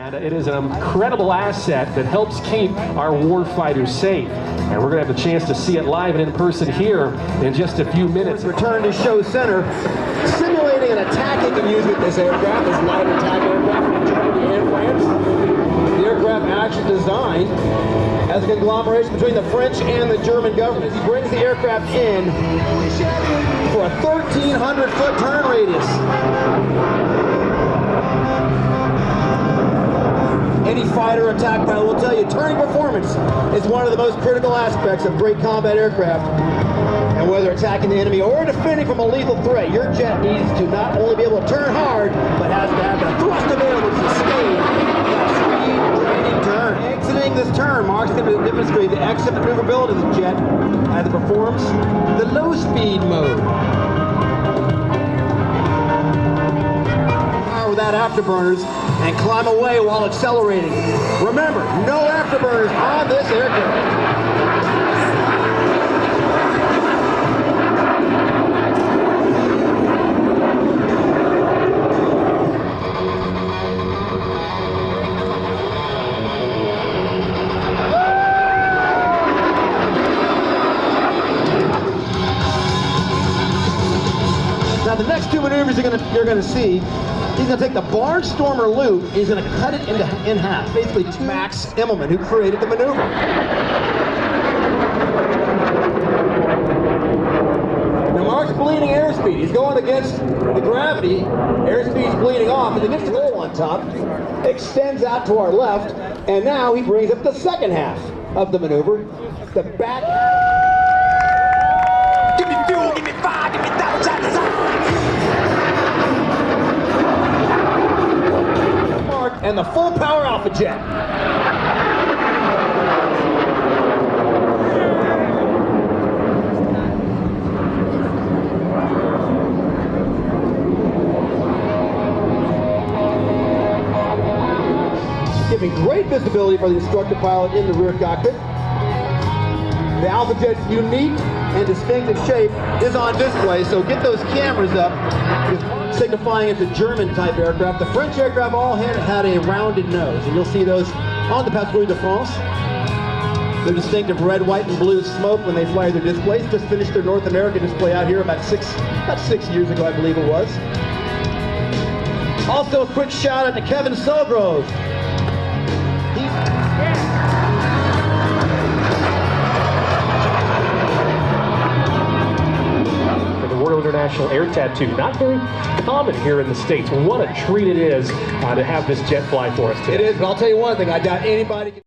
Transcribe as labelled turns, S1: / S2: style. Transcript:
S1: And it is an incredible asset that helps keep our warfighters safe. And we're going to have the chance to see it live and in person here in just a few minutes.
S2: Return to show center, simulating an attack you can use with this aircraft, this light attack aircraft from Germany and France. The aircraft actually designed as a conglomeration between the French and the German government. He brings the aircraft in for a 1,300-foot turn radius. Any fighter attack pilot will tell you turning performance is one of the most critical aspects of great combat aircraft. And whether attacking the enemy or defending from a lethal threat, your jet needs to not only be able to turn hard, but has to have the thrust available to sustain that speed draining turn. Exiting this turn, Mark's going to demonstrate the exit maneuverability of the jet as it performs the low speed mode. Without afterburners and climb away while accelerating. Remember, no afterburners on this aircraft. Now the next two maneuvers you're going to see. He's going to take the Barnstormer loop, he's going to cut it in half. Basically, Max Immelman, who created the maneuver. Now, Mark's bleeding airspeed. He's going against the gravity. Airspeed's bleeding off, and the next roll on top extends out to our left, and now he brings up the second half of the maneuver. The back. Give me fuel, give me fire, give me that side to side. And the full power Alpha jet. Giving great visibility for the instructor pilot in the rear cockpit. The Alpha jet's unique and distinctive shape is on display, so get those cameras up. Signifying it's a German-type aircraft. The French aircraft all had a rounded nose, and you'll see those on the Patrouille de France. Their distinctive red, white, and blue smoke when they fly their displays. Just finished their North American display out here about six years ago, I believe it was. Also, a quick shout out to Kevin Selgrove.
S1: International Air Tattoo. Not very common here in the States. What a treat it is to have this jet fly for us today.
S2: It is, but I'll tell you one thing, I doubt anybody can